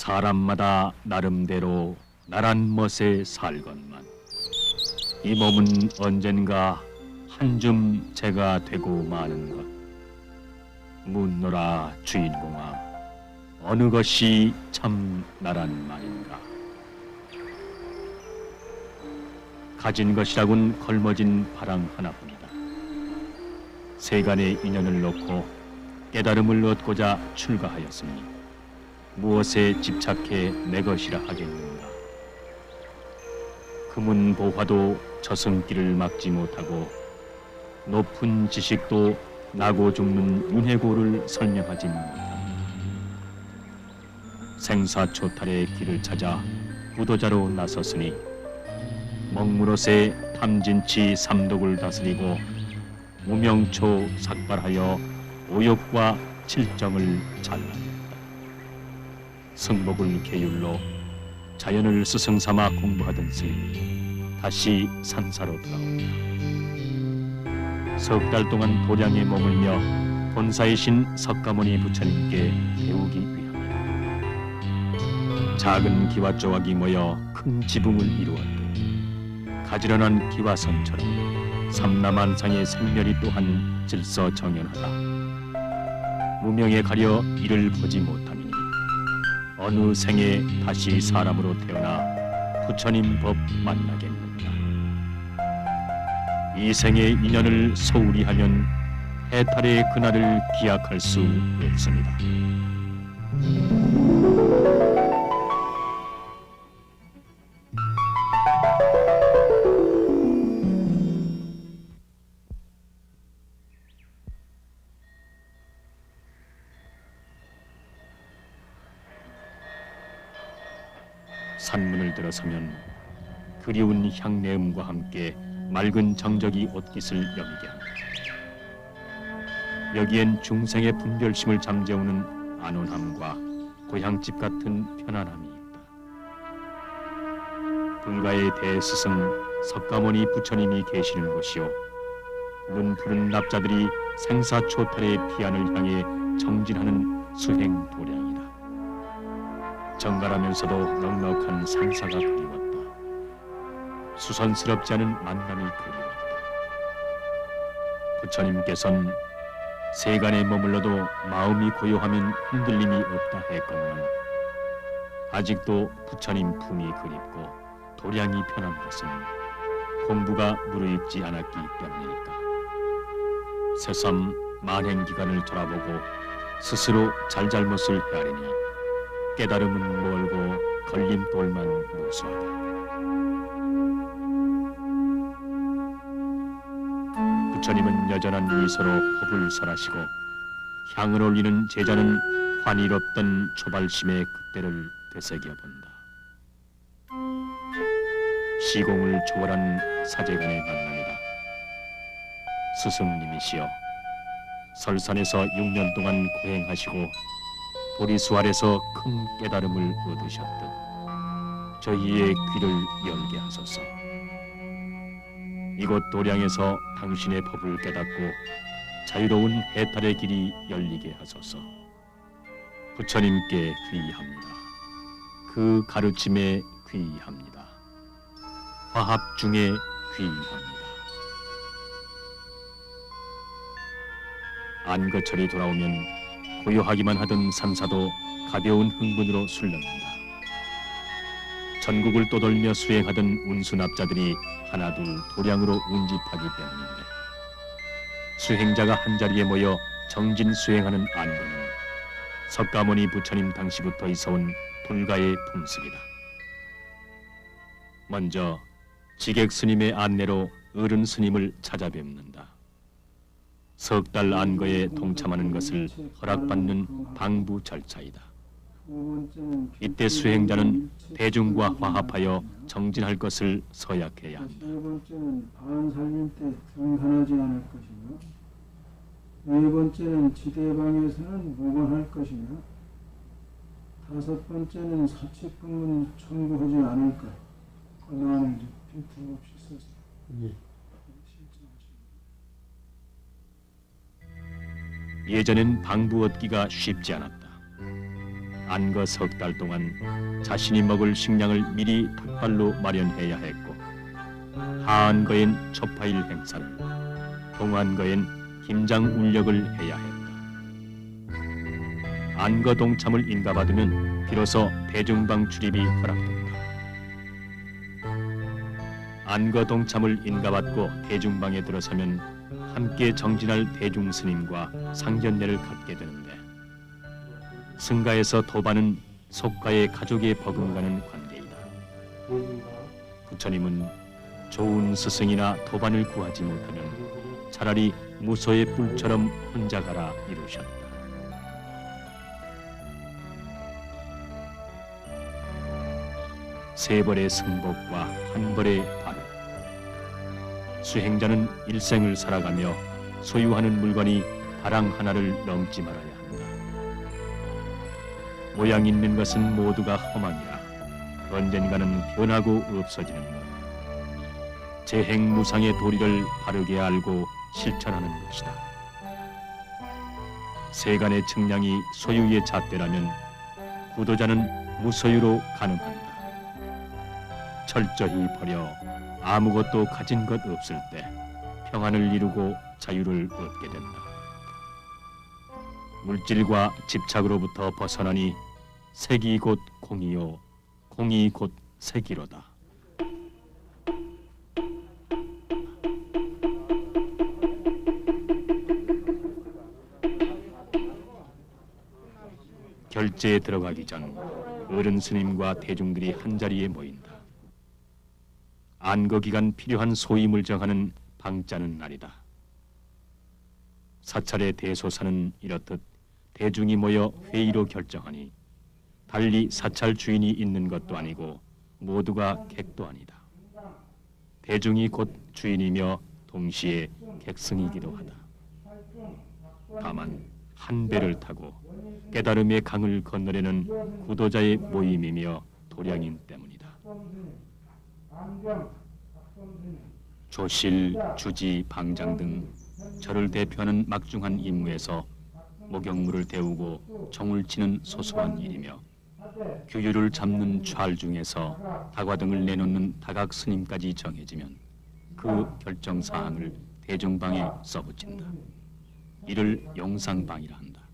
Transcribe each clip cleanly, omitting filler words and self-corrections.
사람마다 나름대로 나란 멋에 살건만 이 몸은 언젠가 한줌 제가 되고 마는 것. 묻노라 주인공아, 어느 것이 참 나란 말인가. 가진 것이라곤 걸머진 바람 하나뿐이다. 세간의 인연을 놓고 깨달음을 얻고자 출가하였으니 무엇에 집착해 내 것이라 하겠는가. 금은보화도 저승길을 막지 못하고 높은 지식도 나고 죽는 윤회고를 설명하지 못한다. 생사초탈의 길을 찾아 구도자로 나섰으니 먹물옷에 탐진치 삼독을 다스리고 무명초 삭발하여 오욕과 칠정을 잘라냈다. 승복을 계율로 자연을 스승삼아 공부하던 스님이 다시 산사로 돌아온다. 석 달 동안 도량에 머물며 본사이신 석가모니 부처님께 배우기 위함이다. 작은 기와조각이 모여 큰 지붕을 이루었고 가지런한 기와선처럼 삼라만상의 생멸이 또한 질서정연하다. 무명에 가려 이를 보지 못함이니 어느 생에 다시 사람으로 태어나 부처님 법 만나겠는가. 이 생의 인연을 소홀히 하면 해탈의 그날을 기약할 수 없습니다. 산문을 들어서면 그리운 향내음과 함께 맑은 정적이 옷깃을 여미게 합니다. 여기엔 중생의 분별심을 잠재우는 안온함과 고향집 같은 편안함이 있다. 불가의 대스승 석가모니 부처님이 계시는 곳이요, 눈푸른 납자들이 생사초탈의 피안을 향해 정진하는 수행 도량이다. 정갈하면서도 넉넉한 산사가 그리웠다. 수선스럽지 않은 만남이 그리웠다. 부처님께서는 세간에 머물러도 마음이 고요하면 흔들림이 없다 했건만 아직도 부처님 품이 그립고 도량이 편한 것은 공부가 무르익지 않았기 때문이니까. 새삼 만행기간을 돌아보고 스스로 잘잘못을 헤아리니 깨달음은 멀고 걸림돌만 무수하다. 부처님은 여전한 미소로 법을 설하시고 향을 올리는 제자는 환희롭던 초발심의 그때를 되새겨본다. 시공을 초월한 사제간의 만남이다. 스승님이시여, 설산에서 6년 동안 고행하시고 보리수 아래서 큰 깨달음을 얻으셨듯 저희의 귀를 열게 하소서. 이곳 도량에서 당신의 법을 깨닫고 자유로운 해탈의 길이 열리게 하소서. 부처님께 귀의합니다. 그 가르침에 귀의합니다. 화합 중에 귀의합니다. 안거철이 돌아오면 고요하기만 하던 산사도 가벼운 흥분으로 술렁인다. 전국을 떠돌며 수행하던 운수납자들이 하나둘 도량으로 운집하기 때문인데 수행자가 한자리에 모여 정진 수행하는 안건은 석가모니 부처님 당시부터 있어온 불가의 풍습이다. 먼저 지객 스님의 안내로 어른 스님을 찾아뵙는다. 석 달 안거에 동참하는 것을 허락받는 방부 절차이다. 이때 수행자는 대중과 화합하여 정진할 것을 서약해야 한다. 세 번째는 반살림 때 등산하지 않을 것이며, 네 번째는 지대방에서는 무관할 것이며, 다섯 번째는 사칙금은 청구하지 않을 것. 그동안 이제 빈틈없이 썼어요. 예전엔 방부 얻기가 쉽지 않았다. 안거 석 달 동안 자신이 먹을 식량을 미리 닭발로 마련해야 했고, 하안거엔 초파일 행사를, 동안거엔 김장 운력을 해야 했다. 안거 동참을 인가받으면 비로소 대중방 출입이 허락된다. 안거 동참을 인가받고 대중방에 들어서면 함께 정진할 대중스님과 상견례를 갖게 되는데, 승가에서 도반은 속가의 가족에 버금가는 관계이다. 부처님은 좋은 스승이나 도반을 구하지 못하면 차라리 무소의 뿔처럼 혼자 가라 이루셨다. 세 벌의 승복과 한 벌의 바로. 수행자는 일생을 살아가며 소유하는 물건이 다랑 하나를 넘지 말아야 한다. 모양 있는 것은 모두가 허망이라 언젠가는 변하고 없어지는 것. 재행무상의 도리를 바르게 알고 실천하는 것이다. 세간의 측량이 소유의 잣대라면 구도자는 무소유로 가늠한다. 철저히 버려 아무것도 가진 것 없을 때 평안을 이루고 자유를 얻게 된다. 물질과 집착으로부터 벗어나니 색이 곧 공이요 공이 곧 색이로다. 결제에 들어가기 전 어른 스님과 대중들이 한자리에 모인다. 안거 기간 필요한 소임을 정하는 방짜는 날이다. 사찰의 대소사는 이렇듯 대중이 모여 회의로 결정하니 달리 사찰 주인이 있는 것도 아니고 모두가 객도 아니다. 대중이 곧 주인이며 동시에 객승이기도 하다. 다만 한 배를 타고 깨달음의 강을 건너려는 구도자의 모임이며 도량인 때문이다. 조실, 주지, 방장 등 저를 대표하는 막중한 임무에서 목욕물을 데우고 종을 치는 소소한 일이며 규율을 잡는 찰 중에서 다과등을 내놓는 다각 스님까지 정해지면 그 결정사항을 대중방에 써붙인다. 이를 용상방이라 한다.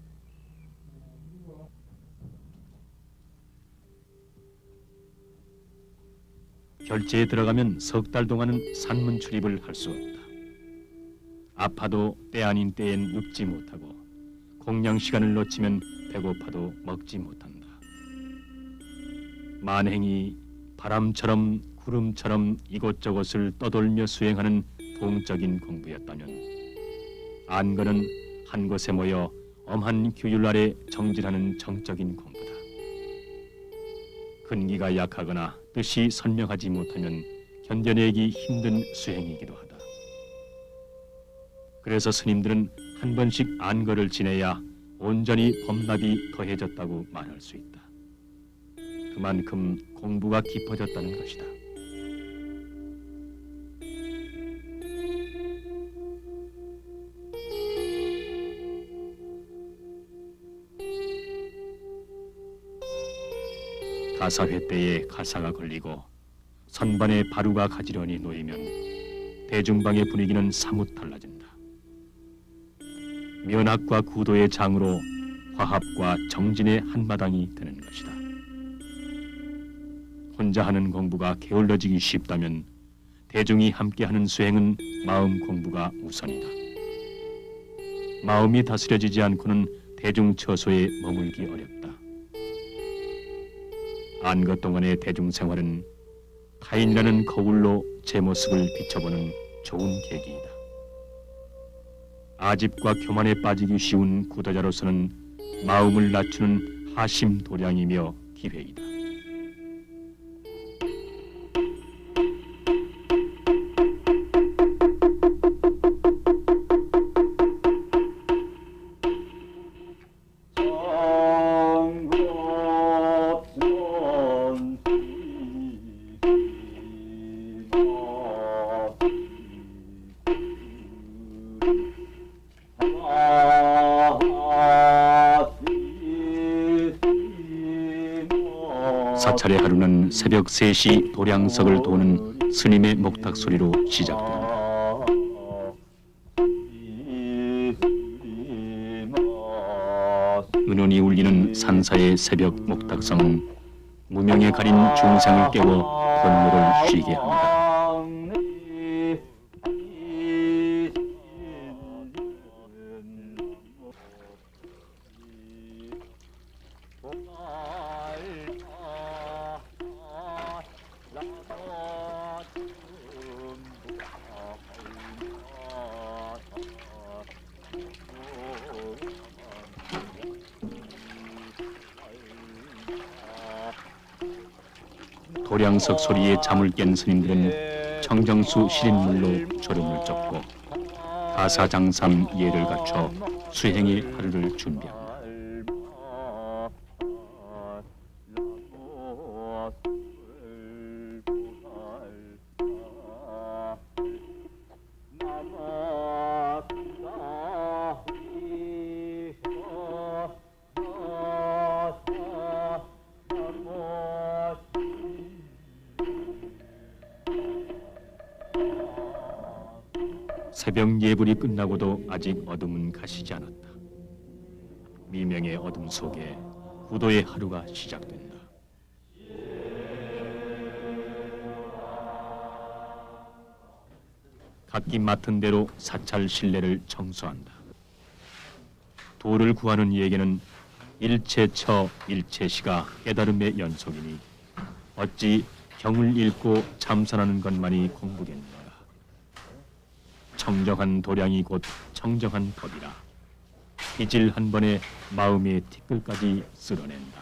결제에 들어가면 석 달 동안은 산문 출입을 할 수 없다. 아파도 때 아닌 때엔 눕지 못하고 공양 시간을 놓치면 배고파도 먹지 못한다. 만행이 바람처럼 구름처럼 이곳저곳을 떠돌며 수행하는 동적인 공부였다면 안거는 한 곳에 모여 엄한 규율 아래 정진하는 정적인 공부다. 근기가 약하거나 뜻이 선명하지 못하면 견뎌내기 힘든 수행이기도 하다. 그래서 스님들은 한 번씩 안거를 지내야 온전히 법납이 더해졌다고 말할 수 있다. 그만큼 공부가 깊어졌다는 것이다. 가사회 때에 가사가 걸리고 선반에 바루가 가지런히 놓이면 대중방의 분위기는 사뭇 달라진다. 면학과 구도의 장으로 화합과 정진의 한마당이 되는 것이다. 혼자 하는 공부가 게을러지기 쉽다면 대중이 함께하는 수행은 마음 공부가 우선이다. 마음이 다스려지지 않고는 대중 처소에 머물기 어렵다. 안거 동안의 대중생활은 타인이라는 거울로 제 모습을 비춰보는 좋은 계기이다. 아집과 교만에 빠지기 쉬운 구도자로서는 마음을 낮추는 하심 도량이며 기회이다. 사찰의 하루는 새벽 3시 도량석을 도는 스님의 목탁 소리로 시작됩니다. 은은히 울리는 산사의 새벽 목탁성은 무명에 가린 중생을 깨워 번뇌를 쉬게 합니다. 도량석 소리에 잠을 깬 스님들은 청정수 시린물로 졸음을 쫓고 가사장삼 예를 갖춰 수행의 하루를 준비합니다. 새벽 예불이 끝나고도 아직 어둠은 가시지 않았다. 미명의 어둠 속에 구도의 하루가 시작된다. 각기 맡은 대로 사찰 실내를 청소한다. 도를 구하는 이에게는 일체처 일체시가 깨달음의 연속이니 어찌 경을 읽고 참선하는 것만이 공부겠는가. 청정한 도량이 곧 청정한 법이라 빗질 한 번에 마음의 티끌까지 쓸어낸다.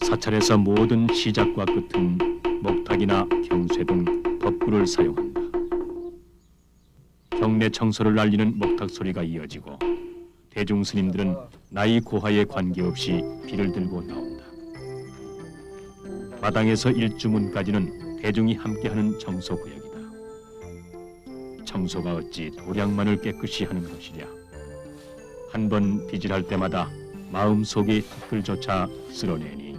사찰에서 모든 시작과 끝은 목탁이나 경쇠 등 법구를 사용한다. 경내 청소를 알리는 목탁 소리가 이어지고 대중 스님들은 나이 고하에 관계없이 비를 들고 나온다. 마당에서 일주문까지는 대중이 함께하는 청소구역이다. 청소가 어찌 도량만을 깨끗이 하는 것이랴. 한 번 빗질할 때마다 마음속의 티끌조차 쓸어내니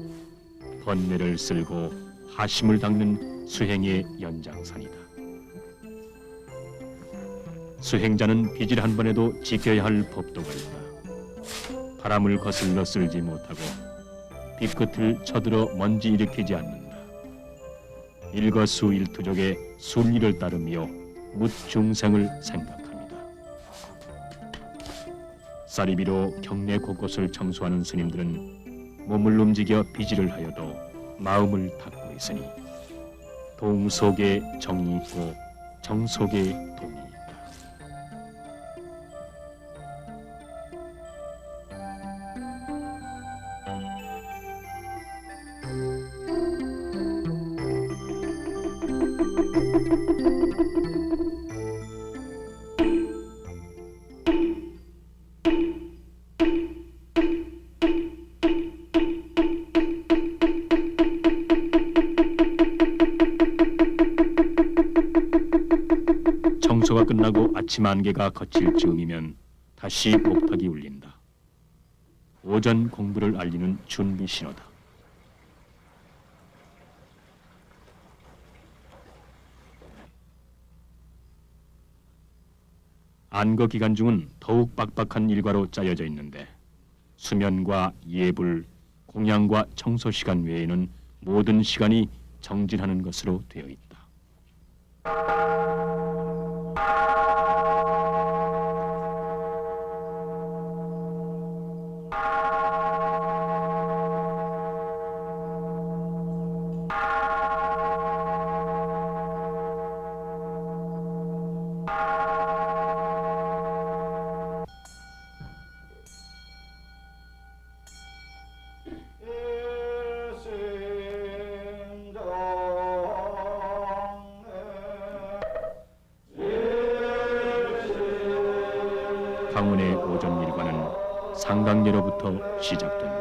번뇌를 쓸고 하심을 닦는 수행의 연장선이다. 수행자는 빗질 한 번에도 지켜야 할 법도가 있다. 바람을 거슬러 쓸지 못하고 빗끝을 쳐들어 먼지 일으키지 않는다. 일거수일투족의 순리를 따르며 묻중생을 생각합니다. 쌀이비로 경내 곳곳을 청소하는 스님들은 몸을 움직여 빗질을 하여도 마음을 닦고 있으니 동 속에 정이 있고 정 속에 동이 있다. 청소가 끝나고 아침 안개가 거칠 즈음이면 다시 목탁이 울린다. 오전 공부를 알리는 준비 신호다. 안거 기간 중은 더욱 빡빡한 일과로 짜여져 있는데 수면과 예불, 공양과 청소 시간 외에는 모든 시간이 정진하는 것으로 되어 있다. 강운의 오전 일과는 상강예로부터 시작된다.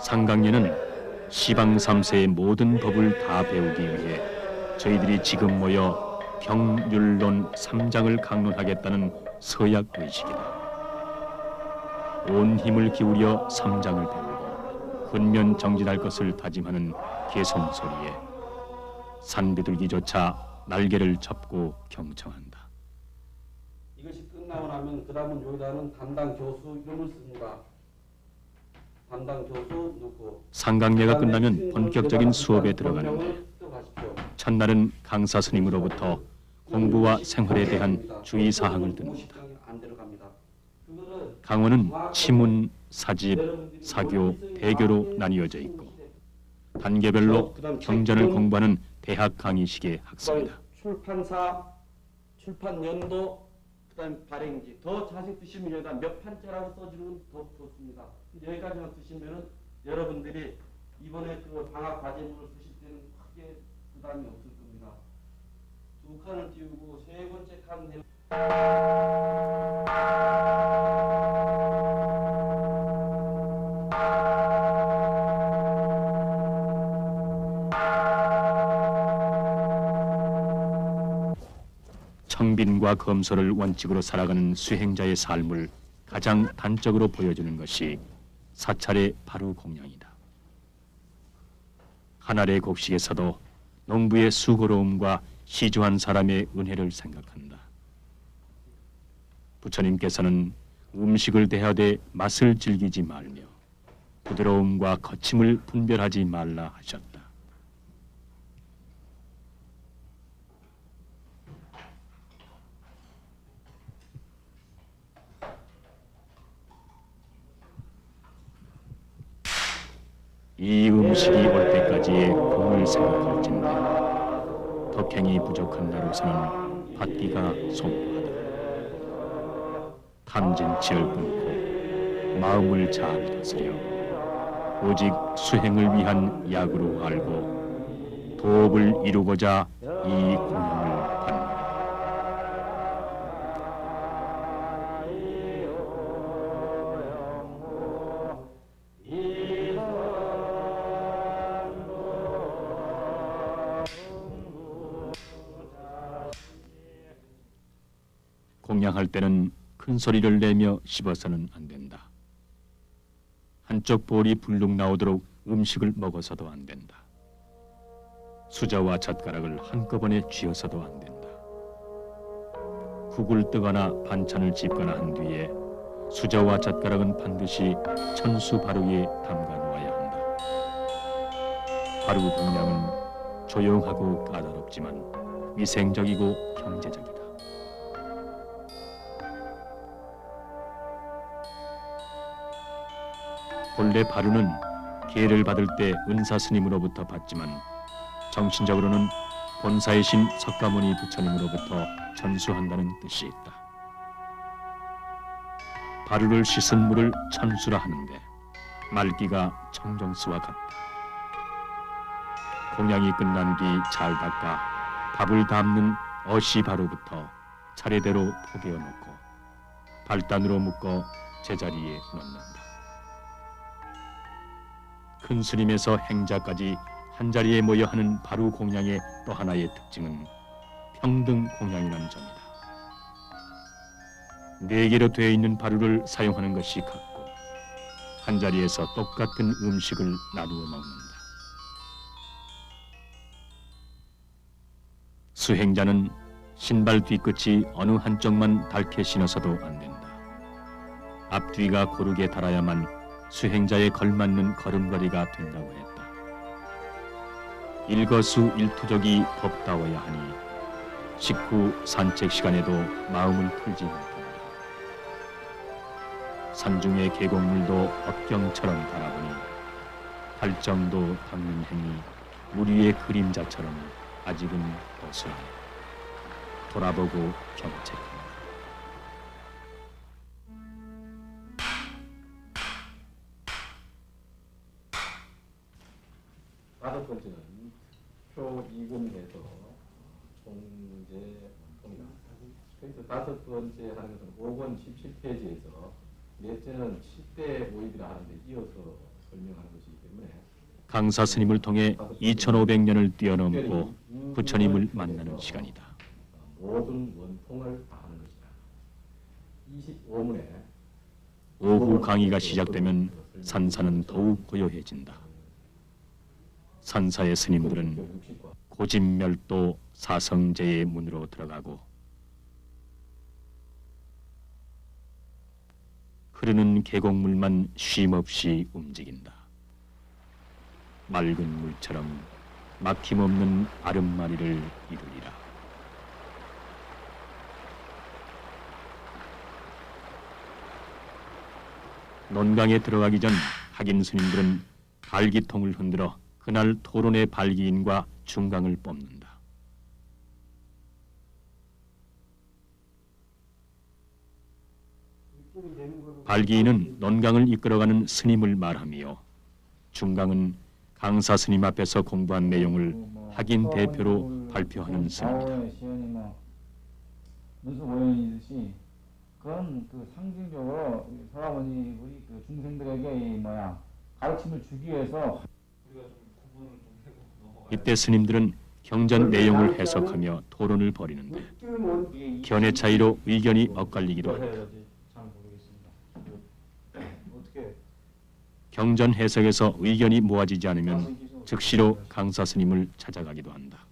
상강례는 시방 3세의 모든 법을 다 배우기 위해 저희들이 지금 모여 경률론 3장을 강론하겠다는 서약 의식이다. 온 힘을 기울여 3장을 배우고 근면 정진할 것을 다짐하는 개성소리에 산비둘기조차 날개를 접고 경청한다. 이것이 끝나고 나면 그 다음은 여기다는 담당 교수 이름을 씁니다. 담당 교수 넣고 상강례가 끝나면 본격적인 수업에 들어가는데 첫날은 강사 스님으로부터 공부와 생활에 대한 주의사항을 듣는다. 강원은 치문, 사집, 사교, 대교로 나뉘어져 있고 단계별로 경전을 공부하는 대학 강의식의 학습이다. 출판사, 출판 연도, 그다음 발행지 더 자세히 쓰시면 여기다 몇 판째라고 써주는 더 좋습니다. 여기까지만 쓰시면은 여러분들이 이번에 그 방학 과제물을 쓰실 때는 크게 부담이 없을 겁니다. 두 칸을 띄우고 세 번째 칸 청빈과 검소를 원칙으로 살아가는 수행자의 삶을 가장 단적으로 보여주는 것이 사찰의 바루 공양이다. 하늘의 곡식에서도 농부의 수고로움과 시주한 사람의 은혜를 생각한다. 부처님께서는 음식을 대하되 맛을 즐기지 말며 부드러움과 거침을 분별하지 말라 하셨다. 이 음식이 올 때까지의 공을 생각할진대 덕행이 부족한 나로서는 받기가 송구하다. 탐진치를 끊고 마음을 잘 다스려 오직 수행을 위한 약으로 알고 도업을 이루고자 이 공양을 받는다. 공양할 때는 큰 소리를 내며 씹어서는 안 된다. 한쪽 볼이 불룩 나오도록 음식을 먹어서도 안 된다. 수저와 젓가락을 한꺼번에 쥐어서도 안 된다. 국을 뜨거나 반찬을 집거나 한 뒤에 수저와 젓가락은 반드시 천수 바루에 담가 놓아야 한다. 바루 공양은 조용하고 까다롭지만 위생적이고 경제적이다. 본래 바루는 계를 받을 때 은사 스님으로부터 받지만 정신적으로는 본사이신 석가모니 부처님으로부터 전수한다는 뜻이 있다. 바루를 씻은 물을 천수라 하는데 맑기가 청정수와 같다. 공양이 끝난 뒤 잘 닦아 밥을 담는 어시바루부터 차례대로 포개어 놓고 발단으로 묶어 제자리에 놓는다. 큰 스님에서 행자까지 한자리에 모여 하는 바루 공양의 또 하나의 특징은 평등 공양이라는 점이다. 네 개로 되어 있는 바루를 사용하는 것이 같고 한자리에서 똑같은 음식을 나누어 먹는다. 수행자는 신발 뒤끝이 어느 한쪽만 닳게 신어서도 안 된다. 앞뒤가 고르게 달아야만 수행자에 걸맞는 걸음걸이가 된다고 했다. 일거수일투족이 법다워야 하니 식후 산책 시간에도 마음을 풀지 못한다. 산중의 계곡물도 법경처럼 달아보니 발정도 닦는 행위 물 위의 그림자처럼 아직은 고스란히 돌아보고 경책한다. 다섯 번째는 표 이금해서 총재입니다. 그래서 다섯 번째 하는 것은 5권 17페이지에서 넷째는 10대 모의이라 하는데 이어서 설명하는 것이기 때문에 강사 스님을 통해 2500년을 뛰어넘고 부처님을 만나는 시간이다. 모든 원통을 다 하는 것이다. 25문에 오후 강의가 시작되면 산사는 더욱 고요해진다. 산사의 스님들은 고진멸도 사성제의 문으로 들어가고 흐르는 계곡물만 쉼없이 움직인다. 맑은 물처럼 막힘없는 아름마리를 이루리라. 논강에 들어가기 전 학인 스님들은 발기통을 흔들어 그날 토론의 발기인과 중강을 뽑는다. 발기인은 논강을 이끌어가는 스님을 말하며 중강은 강사 스님 앞에서 공부한 내용을 학인 대표로 발표하는 스님이다. 시연이나 문수 모연이듯이 그건 그 상징적으로 서라머니 우리 그 중생들에게 이 가르침을 주기 위해서 이때 스님들은 경전 내용을 해석하며 토론을 벌이는데 견해 차이로 의견이 엇갈리기도 한다. 잘 모르겠습니다. 어떻게 경전 해석에서 의견이 모아지지 않으면 즉시로 강사 스님을 찾아가기도 한다.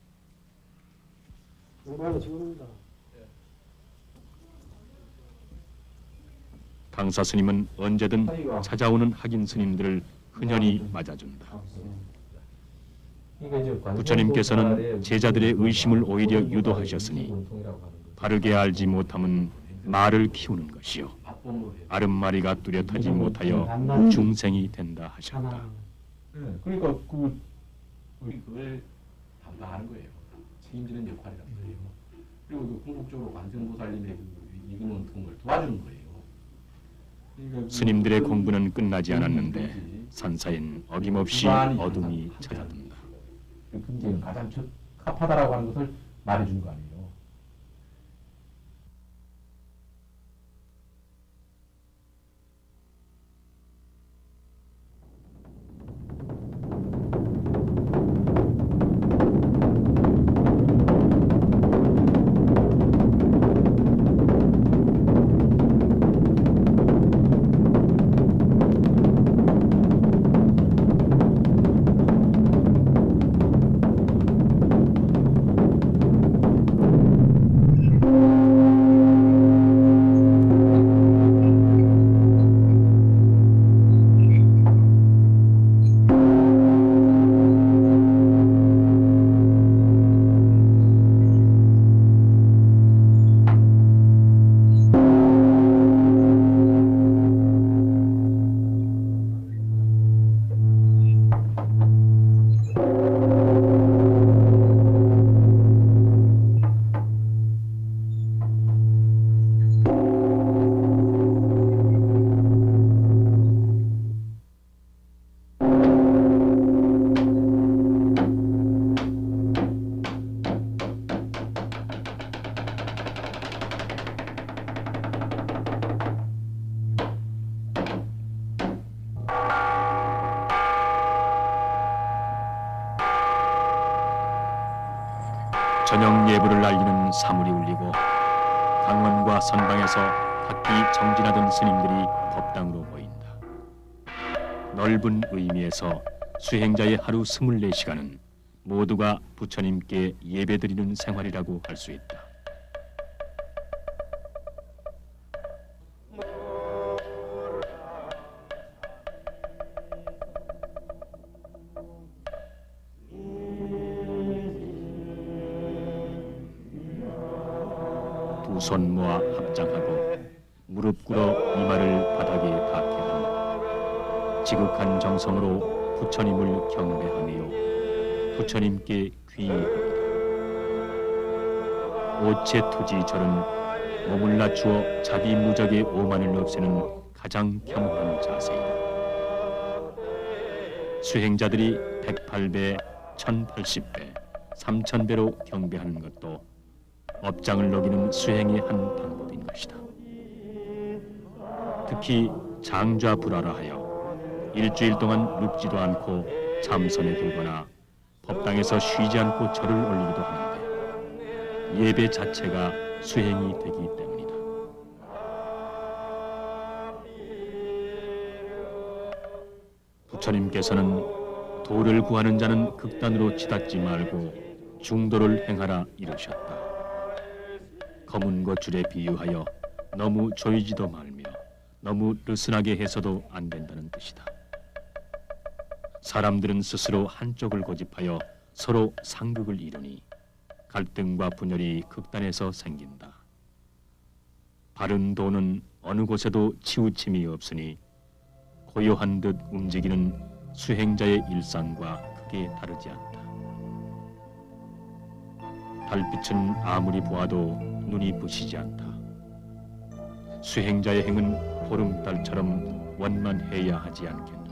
강사 스님은 언제든 찾아오는 학인 스님들을 흔연히 맞아준다. 부처님께서는 제자들의 의심을 오히려 유도하셨으니 바르게 알지 못함은 말을 키우는 것이요 아름마리가 뚜렷하지 못하여 중생이 된다 하셨다. 그러니까 그걸 담당하는 거예요. 책임지는 역할이란 말이에요. 그리고 그 궁극적으로 관세음보살님의 그 이근원통을 도와주는 거예요. 그러니까 스님들의 공부는 끝나지 않았는데 산사엔 어김없이 어둠이 찾아든다. 그 금제는 가장 적합하다라고 하는 것을 말해준 거 아니에요. 저녁 예불을 알리는 사물이 울리고 강원과 선방에서 각기 정진하던 스님들이 법당으로 모인다. 넓은 의미에서 수행자의 하루 24시간은 모두가 부처님께 예배드리는 생활이라고 할 수 있다. 두 손 모아 합장하고 무릎 꿇어 이마를 바닥에 닿게 하며 지극한 정성으로 부처님을 경배하며 부처님께 귀의합니다. 오체투지절은 몸을 낮추어 자기 무적의 오만을 없애는 가장 겸허한 자세이다. 수행자들이 108배, 1080배, 3000배로 경배하는 것도 업장을 녹이는 수행의 한 방법인 것이다. 특히 장좌불화라 하여 일주일 동안 눕지도 않고 참선에 들거나 법당에서 쉬지 않고 절을 올리기도 하는데 예배 자체가 수행이 되기 때문이다. 부처님께서는 도를 구하는 자는 극단으로 치닫지 말고 중도를 행하라 이르셨다. 검은 고줄에 비유하여 너무 조이지도 말며 너무 느슨하게 해서도 안 된다는 뜻이다. 사람들은 스스로 한쪽을 고집하여 서로 상극을 이루니 갈등과 분열이 극단에서 생긴다. 바른 도는 어느 곳에도 치우침이 없으니 고요한 듯 움직이는 수행자의 일상과 크게 다르지 않다. 달빛은 아무리 보아도 눈이 부시지 않다. 수행자의 행은 보름달처럼 원만해야 하지 않겠는가.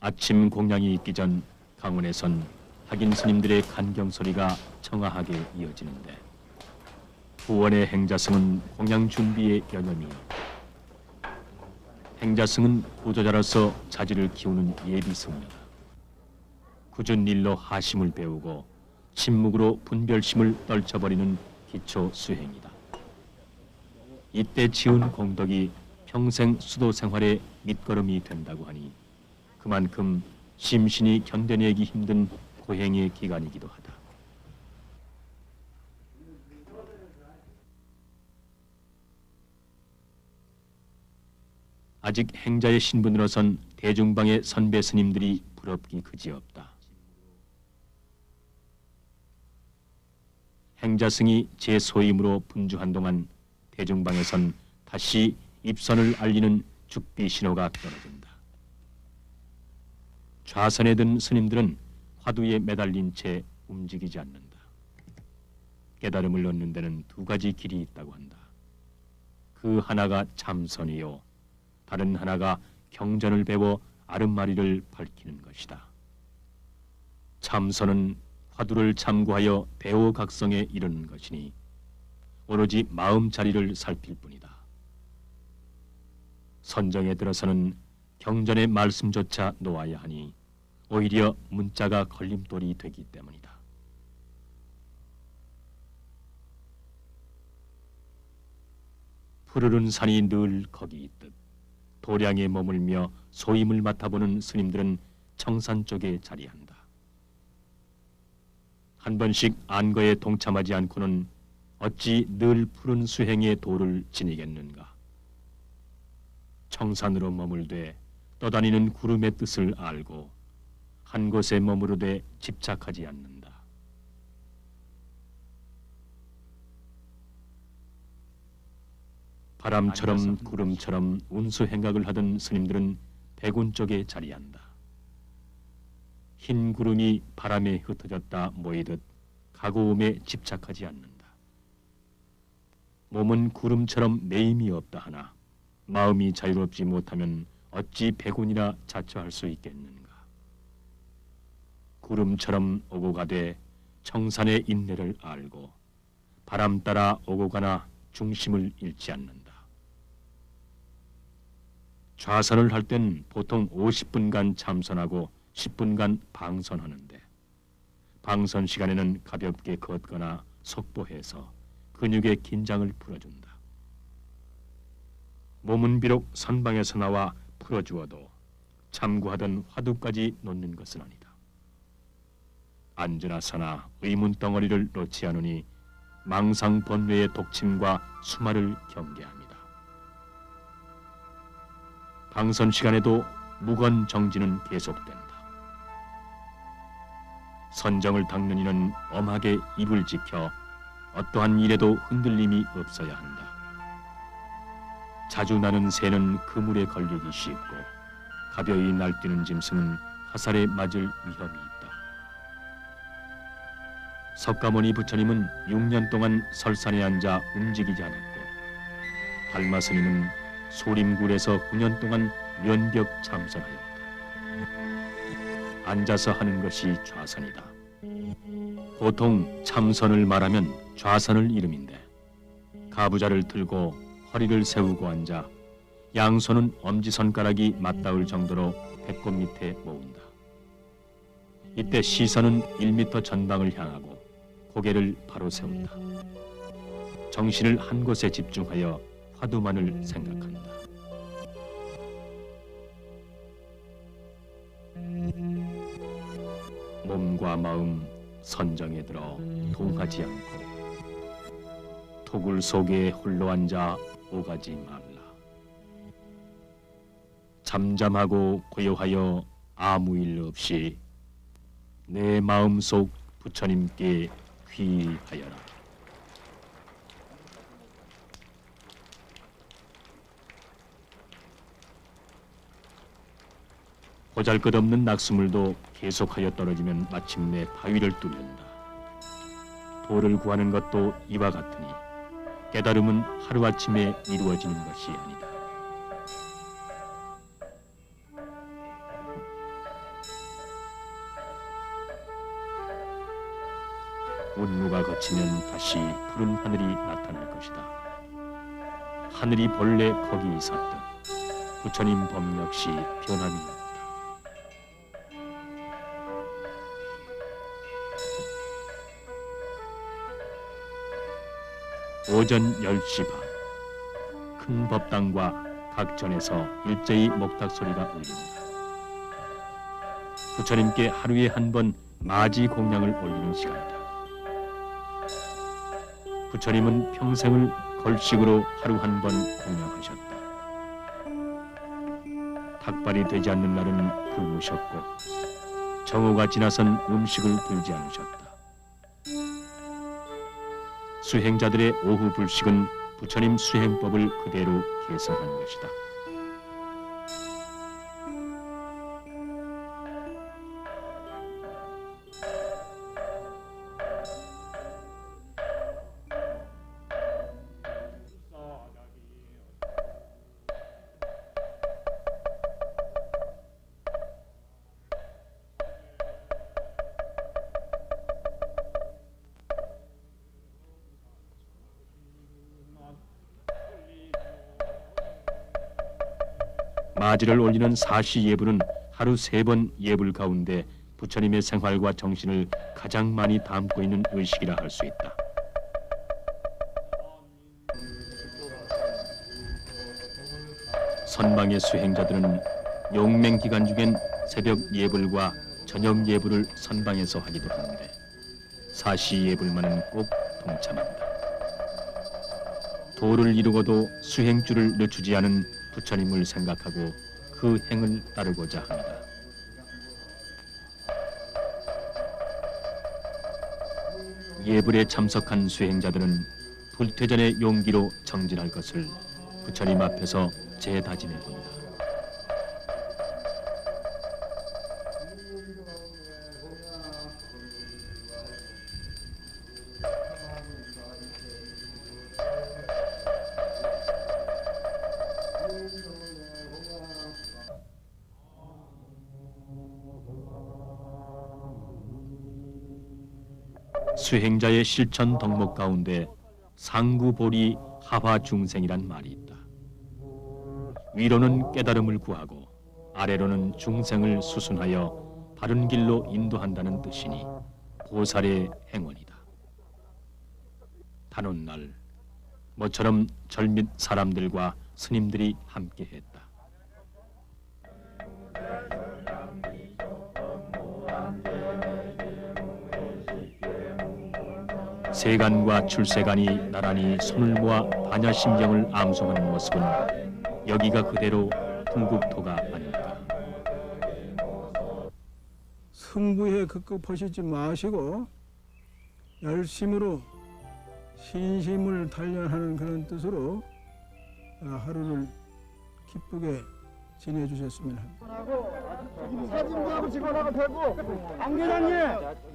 아침 공양이 있기 전 강원에선 학인 스님들의 간경 소리가 청아하게 이어지는데 후원의 행자승은 공양 준비에 연연이요. 행자승은 보조자로서 자질을 키우는 예비승려다. 굳은 일로 하심을 배우고 침묵으로 분별심을 떨쳐버리는 기초 수행이다. 이때 지은 공덕이 평생 수도 생활의 밑거름이 된다고 하니 그만큼 심신이 견뎌내기 힘든 고행의 기간이기도 하다. 아직 행자의 신분으로선 대중방의 선배 스님들이 부럽기 그지없다. 행자승이 제소임으로 분주한 동안 대중방에선 다시 입선을 알리는 죽비 신호가 떨어진다. 좌선에 든 스님들은 화두에 매달린 채 움직이지 않는다. 깨달음을 얻는 데는 두 가지 길이 있다고 한다. 그 하나가 참선이요, 다른 하나가 경전을 배워 아름마리를 밝히는 것이다. 참선은 화두를 참고하여 배워각성에 이르는 것이니 오로지 마음 자리를 살필 뿐이다. 선정에 들어서는 경전의 말씀조차 놓아야 하니 오히려 문자가 걸림돌이 되기 때문이다. 푸르른 산이 늘 거기 있듯 도량에 머물며 소임을 맡아보는 스님들은 청산 쪽에 자리한다. 한 번씩 안거에 동참하지 않고는 어찌 늘 푸른 수행의 도를 지니겠는가. 청산으로 머물되 떠다니는 구름의 뜻을 알고 한 곳에 머무르되 집착하지 않는다. 바람처럼 구름처럼 운수행각을 하던 스님들은 백운 쪽에 자리한다. 흰 구름이 바람에 흩어졌다 모이듯 가고움에 집착하지 않는다. 몸은 구름처럼 매임이 없다 하나 마음이 자유롭지 못하면 어찌 백운이라 자처할 수 있겠는가. 구름처럼 오고 가되 청산의 인내를 알고 바람 따라 오고 가나 중심을 잃지 않는다. 좌선을 할 땐 보통 50분간 참선하고 10분간 방선하는데 방선 시간에는 가볍게 걷거나 속보해서 근육의 긴장을 풀어준다. 몸은 비록 선방에서 나와 풀어주어도 참고하던 화두까지 놓는 것은 아니다. 앉으나 서나 의문덩어리를 놓지 않으니 망상번뇌의 독침과 수마를 경계합니다. 방선 시간에도 무건정진은 계속된다. 선정을 닦는 이는 엄하게 입을 지켜 어떠한 일에도 흔들림이 없어야 한다. 자주 나는 새는 그물에 걸리기 쉽고 가벼이 날뛰는 짐승은 화살에 맞을 위험이 있다. 석가모니 부처님은 6년 동안 설산에 앉아 움직이지 않았고 달마 스님은 소림굴에서 9년 동안 면벽 참선하였다. 앉아서 하는 것이 좌선이다. 보통 참선을 말하면 좌선을 이름인데 가부좌를 들고 허리를 세우고 앉아 양손은 엄지손가락이 맞닿을 정도로 배꼽 밑에 모은다. 이때 시선은 1m 전방을 향하고 고개를 바로 세운다. 정신을 한 곳에 집중하여 화두만을 생각한다. 몸과 마음 선정에 들어 동하지 않고 토굴 속에 홀로 앉아 오가지 말라. 잠잠하고 고요하여 아무 일 없이 내 마음속 부처님께 귀의하여라. 보잘것없는 낙수물도 계속하여 떨어지면 마침내 바위를 뚫는다. 도를 구하는 것도 이와 같으니 깨달음은 하루아침에 이루어지는 것이 아니다. 운무가 거치면 다시 푸른 하늘이 나타날 것이다. 하늘이 본래 거기 있었듯 부처님 범 역시 변함이 없다. 오전 10시 반, 큰 법당과 각 전에서 일제히 목탁 소리가 울린다. 부처님께 하루에 한 번 마지 공양을 올리는 시간이다. 부처님은 평생을 걸식으로 하루 한 번 공양하셨다. 닭발이 되지 않는 날은 굶으셨고 정오가 지나선 음식을 들지 않으셨다. 수행자들의 오후 불식은 부처님 수행법을 그대로 계승한 것이다. 마지를 올리는 사시 예불은 하루 3번 예불 가운데 부처님의 생활과 정신을 가장 많이 담고 있는 의식이라 할 수 있다. 선망의 수행자들은 용맹 기간 중엔 새벽 예불과 저녁 예불을 선방에서 하기도 하는데 사시 예불만은 꼭 동참한다. 도를 이루고도 수행줄을 늦추지 않은 부처님을 생각하고 그 행을 따르고자 합니다. 예불에 참석한 수행자들은 불퇴전의 용기로 정진할 것을 부처님 앞에서 재다짐해 본다. 수행자의 실천 덕목 가운데 상구보리 하화중생이란 말이 있다. 위로는 깨달음을 구하고 아래로는 중생을 수순하여 바른 길로 인도한다는 뜻이니 보살의 행원이다. 단오날 모처럼 절밑 사람들과 스님들이 함께했다. 세간과 출세간이 나란히 손을 모아 반야심경을 암송하는 모습은 여기가 그대로 흥국토가 아닐까. 승부에 급급하시지 마시고 열심으로 신심을 단련하는 그런 뜻으로 하루를 기쁘게 지내주셨으면 합니다. 사진도 하고 찍어놔도 되고 안 계장님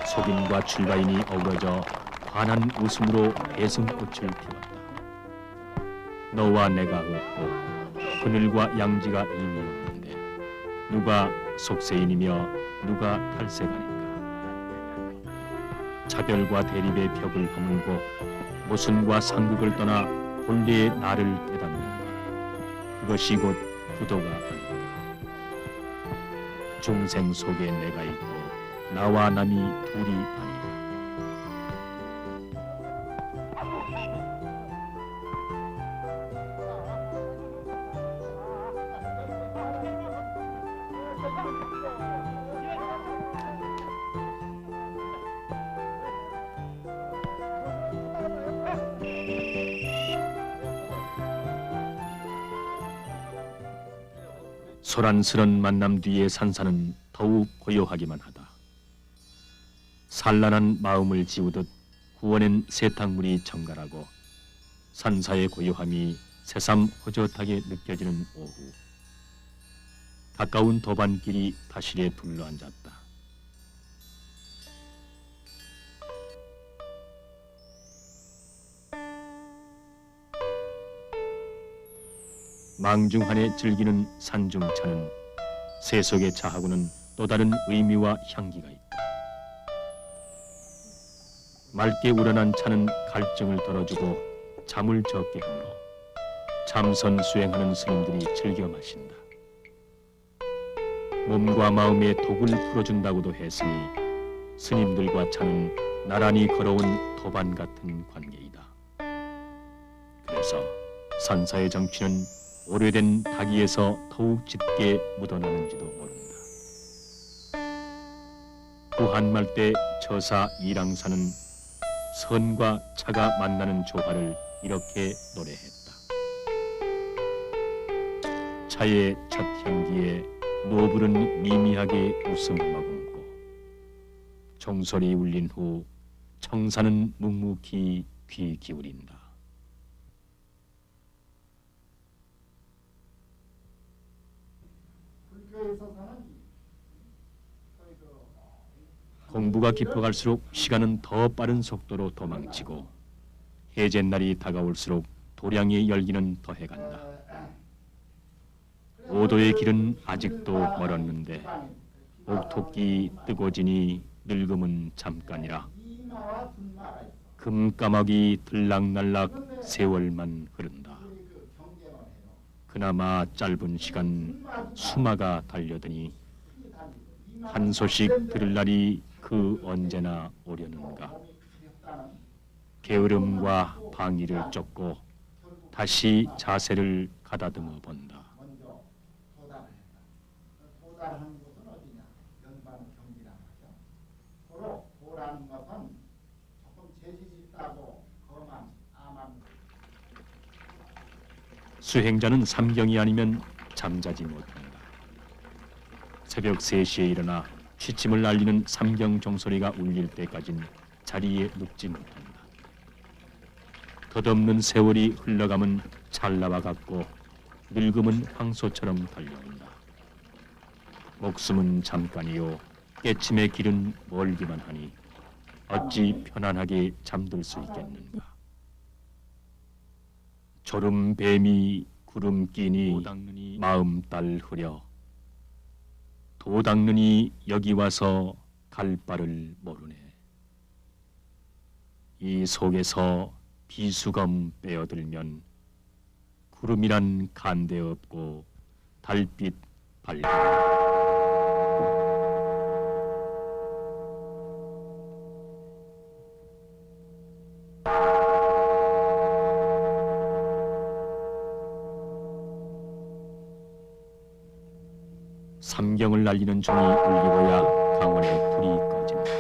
속인과 출가인이 어우러져 환한 웃음으로 배승꽃을 피웠다. 너와 내가 없고 그늘과 양지가 이미 없는데 누가 속세인이며 누가 탈세간인가. 차별과 대립의 벽을 허물고 모순과 상극을 떠나 본래의 나를 깨닫는다. 그것이 곧 구도가 아니다. 중생 속에 내가 있고 나와 남이 둘이 아니다. 소란스런 만남 뒤의 산사는 더욱 고요하기만 하다. 산란한 마음을 지우듯 구원엔 세탁물이 정갈하고 산사의 고요함이 새삼 허젓하게 느껴지는 오후. 가까운 도반길이 다실에 둘러앉았다. 망중한에 즐기는 산중차는 세속의 차하고는 또 다른 의미와 향기가 있다. 맑게 우러난 차는 갈증을 덜어주고 잠을 적게 하므로 참선 수행하는 스님들이 즐겨 마신다. 몸과 마음의 독을 풀어준다고도 했으니 스님들과 차는 나란히 걸어온 도반 같은 관계이다. 그래서 산사의 정취는 오래된 닭이에서 더욱 짙게 묻어나는지도 모른다. 구한말 때 저사 이랑사는 선과 차가 만나는 조화를 이렇게 노래했다. 차의 첫 향기에 노불은 미미하게 웃음 머금고 종소리 울린 후 청사는 묵묵히 귀 기울인다. 공부가 깊어갈수록 시간은 더 빠른 속도로 도망치고 해제날이 다가올수록 도량의 열기는 더해간다. 오도의 길은 아직도 멀었는데 옥토끼 뜨고 지니 늙음은 잠깐이라. 금까마귀 들락날락 세월만 흐른다. 그나마 짧은 시간 수마가 달려드니 한 소식 들을 날이 그 언제나 오려는가. 게으름과 방위를 쫓고 다시 자세를 가다듬어 본다. 수행자는 삼경이 아니면 잠자지 못한다. 새벽 3시에 일어나 취침을 알리는 삼경 종소리가 울릴 때까진 자리에 눕지 못한다. 덧없는 세월이 흘러가면 찰나와 같고 늙음은 황소처럼 달려온다. 목숨은 잠깐이요 깨침의 길은 멀기만 하니 어찌 편안하게 잠들 수 있겠는가. 졸음 뱀이 구름 끼니 마음 딸 흐려 도 닦느니 여기 와서 갈 바를 모르네. 이 속에서 비수검 빼어들면 구름이란 간대 없고 달빛 밝다. 삼경을 날리는 종이 울리고야 강원의 불이 꺼진다.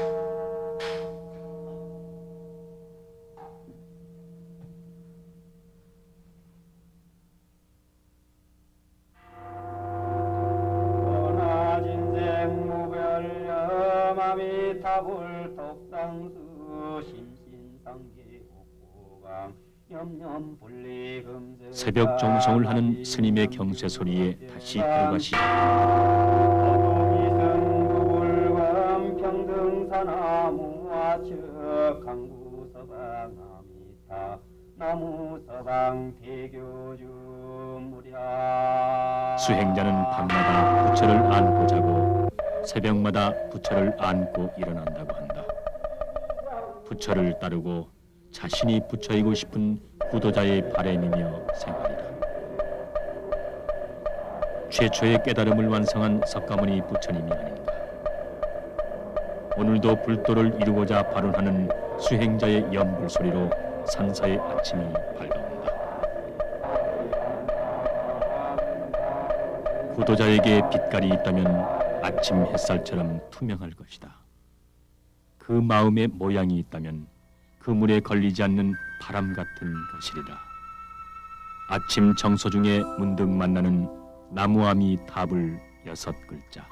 원하진생 무별념 아미타불 독당수 심신상지 옥구강 염염 분리금세 새벽 정성을 하는 스님의 경세 소리에 다시 하루가 어도기승구불광 평등사나무와 척 강구서방아미타 나무서방 대교주 무량 수행자는 밤마다 부처를 안고 자고 새벽마다 부처를 안고 일어난다고 한다. 부처를 따르고 자신이 부처이고 싶은 구도자의 바램이며 생활이다. 최초의 깨달음을 완성한 석가모니 부처님이 아닌가. 오늘도 불도를 이루고자 발언하는 수행자의 연불 소리로 산사의 아침이 밝아온다. 구도자에게 빛깔이 있다면 아침 햇살처럼 투명할 것이다. 그 마음의 모양이 있다면 그 물에 걸리지 않는 바람 같은 것이리라. 아침 정서 중에 문득 만나는 나무아미타불 6글자.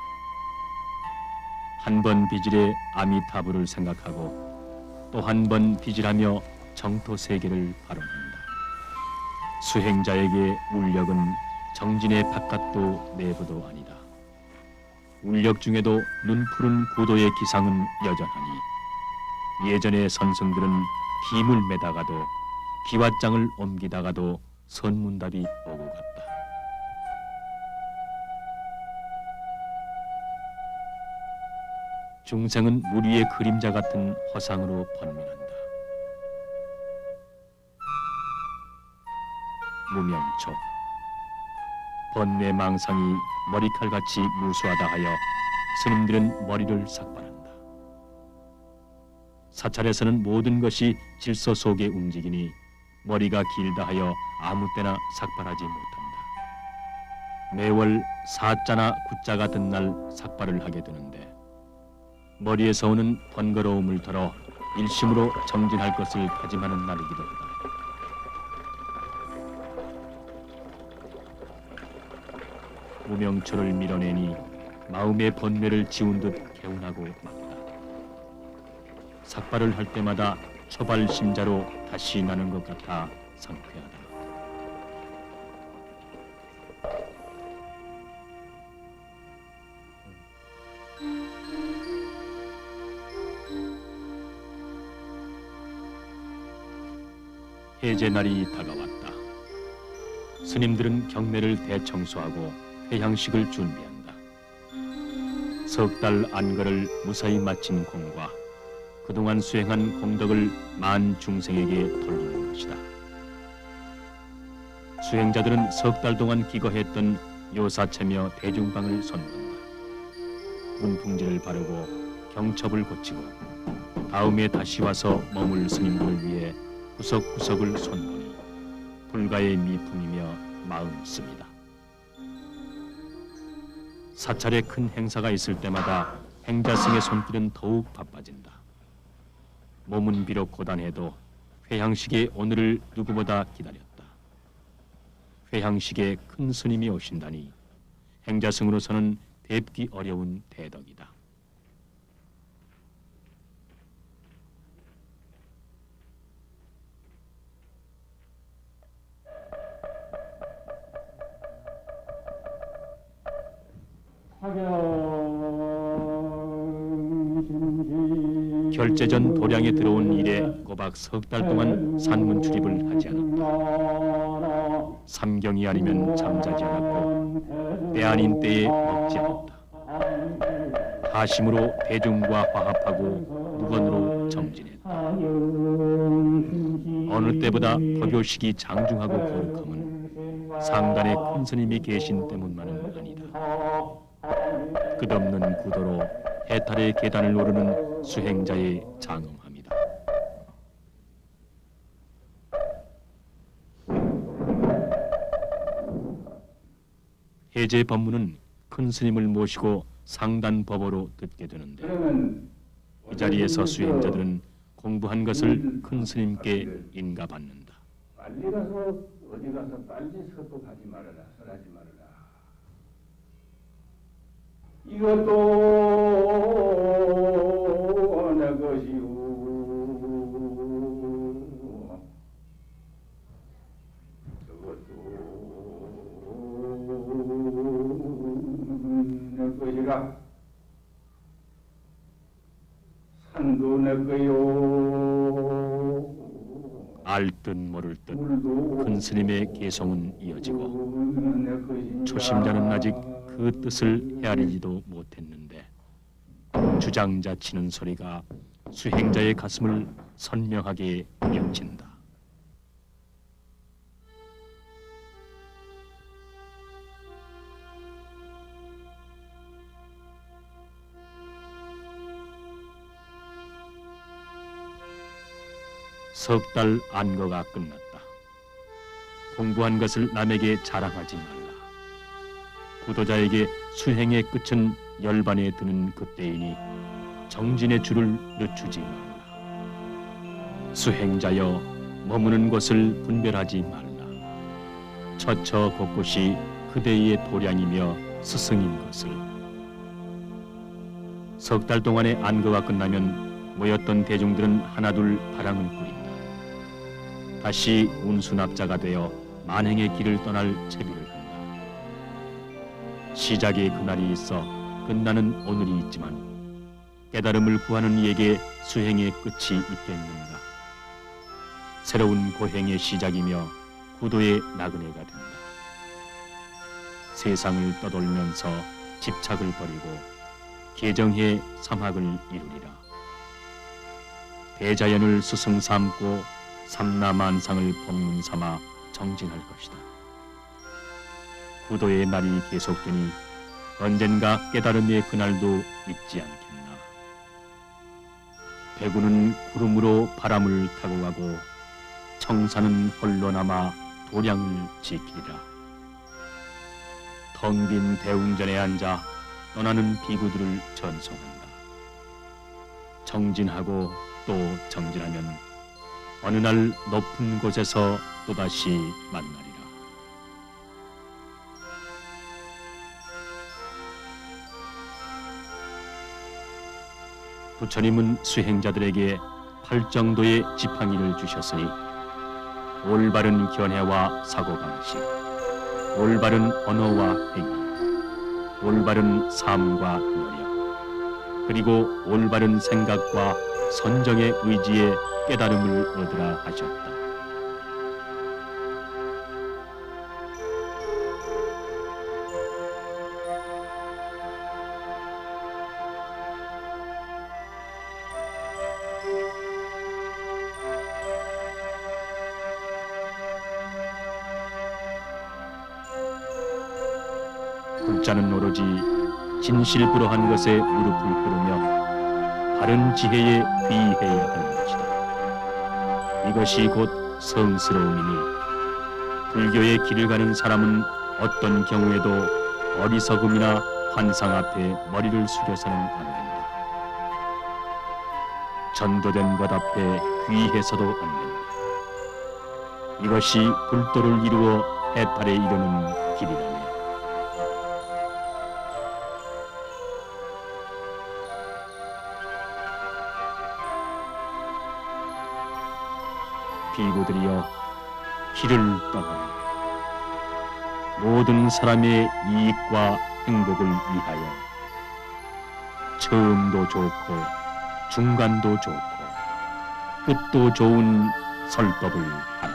한 번 빚을해 아미타불을 생각하고 또 한 번 빚을하며 정토 세계를 발언한다. 수행자에게 울력은 정진의 바깥도 내부도 아니다. 울력 중에도 눈푸른 구도의 기상은 여전하니 예전의 선승들은 김을 매다가도 기왓장을 옮기다가도 선문답이 오고 갔다. 중생은 물 위의 그림자 같은 허상으로 번민한다. 무명초. 번뇌 망상이 머리칼같이 무수하다 하여 스님들은 머리를 삭발한다. 사찰에서는 모든 것이 질서 속에 움직이니 머리가 길다 하여 아무 때나 삭발하지 못한다. 매월 사자나 구자 같은 날 삭발을 하게 되는데 머리에서 오는 번거로움을 덜어 일심으로 정진할 것을 다짐하는 날이기도 하다. 무명초를 밀어내니 마음의 번뇌를 지운 듯 개운하고 막다. 삭발을 할 때마다 초발심자로 다시 나는 것 같아 상쾌하다. 해제날이 다가왔다. 스님들은 경내를 대청소하고 회향식을 준비한다. 석 달 안거를 무사히 마친 공과 그동안 수행한 공덕을 만 중생에게 돌리는 것이다. 수행자들은 석 달 동안 기거했던 요사체며 대중방을 손본다. 문풍지를 바르고 경첩을 고치고 다음에 다시 와서 머물 스님들을 위해 구석구석을 손보니 불가의 미품이며 마음 씁니다. 사찰에 큰 행사가 있을 때마다 행자승의 손길은 더욱 바빠진다. 몸은 비록 고단해도 회향식의 오늘을 누구보다 기다렸다. 회향식에 큰 스님이 오신다니 행자승으로서는 뵙기 어려운 대덕이다. 결제 전 도량에 들어온 이래 꼬박 석 달 동안 산문 출입을 하지 않았다. 삼경이 아니면 잠자지 않았고 때 아닌 때에 먹지 않았다. 하심으로 대중과 화합하고 무건으로 정진했다. 어느 때보다 법요식이 장중하고 거룩함은 상단에 큰 스님이 계신 때문만은 아니다. 끝없는 구도로 해탈의 계단을 오르는 수행자의 장엄함이다. 해제 법문은 큰 스님을 모시고 상단법어로 듣게 되는데 그러면 이 자리에서 수행자들은 공부한 것을 큰 스님께 인가받는다. 빨리 가서 어디 가서 빨리 서독하지 말아라. 설하지 말아라. 이것도 내 것이오. 저것도 내 것이라. 산도 내 거요. 알 듯 모를 듯 물도 큰 스님의 개성은 이어지고 내 것이니라. 초심자는 아직 그 뜻을 헤아리지도 못했는데 주장자 치는 소리가 수행자의 가슴을 선명하게 명친다. 석 달 안거가 끝났다. 공부한 것을 남에게 자랑하지 말라. 구도자에게 수행의 끝은 열반에 드는 그때이니 정진의 줄을 늦추지 말라. 수행자여 머무는 곳을 분별하지 말라. 처처 곳곳이 그대의 도량이며 스승인 것을. 석 달 동안의 안거가 끝나면 모였던 대중들은 하나둘 바람을 꾸린다. 다시 운수납자가 되어 만행의 길을 떠날 채비를 한다. 시작의 그날이 있어 끝나는 오늘이 있지만 깨달음을 구하는 이에게 수행의 끝이 있겠는가. 새로운 고행의 시작이며 구도의 나그네가 된다. 세상을 떠돌면서 집착을 버리고 계정해 삼학을 이루리라. 대자연을 스승 삼고 삼라만상을 법문 삼아 정진할 것이다. 구도의 날이 계속되니 언젠가 깨달음의 그날도 있지 않겠나. 배구는 구름으로 바람을 타고 가고 청산은 홀로 남아 도량을 지키리라. 텅 빈 대웅전에 앉아 떠나는 비구들을 전송한다. 정진하고 또 정진하면 어느 날 높은 곳에서 또다시 만나리라. 부처님은 수행자들에게 8정도의 지팡이를 주셨으니 올바른 견해와 사고방식, 올바른 언어와 행위, 올바른 삶과 노력, 그리고 올바른 생각과 선정의 의지에 깨달음을 얻으라 하셨다. 불자는 오로지 진실부러한 것에 무릎을 꿇으며 바른 지혜에 귀의해야 하는 것이다. 이것이 곧 성스러움이니 불교의 길을 가는 사람은 어떤 경우에도 어리석음이나 환상 앞에 머리를 숙여서는 안 된다. 전도된 것 앞에 귀의해서도 안 된다. 이것이 불도를 이루어 해탈에 이르는 길이라네. 비구들이여 길을 떠나라. 모든 사람의 이익과 행복을 위하여 처음도 좋고 중간도 좋고 끝도 좋은 설법을 하라.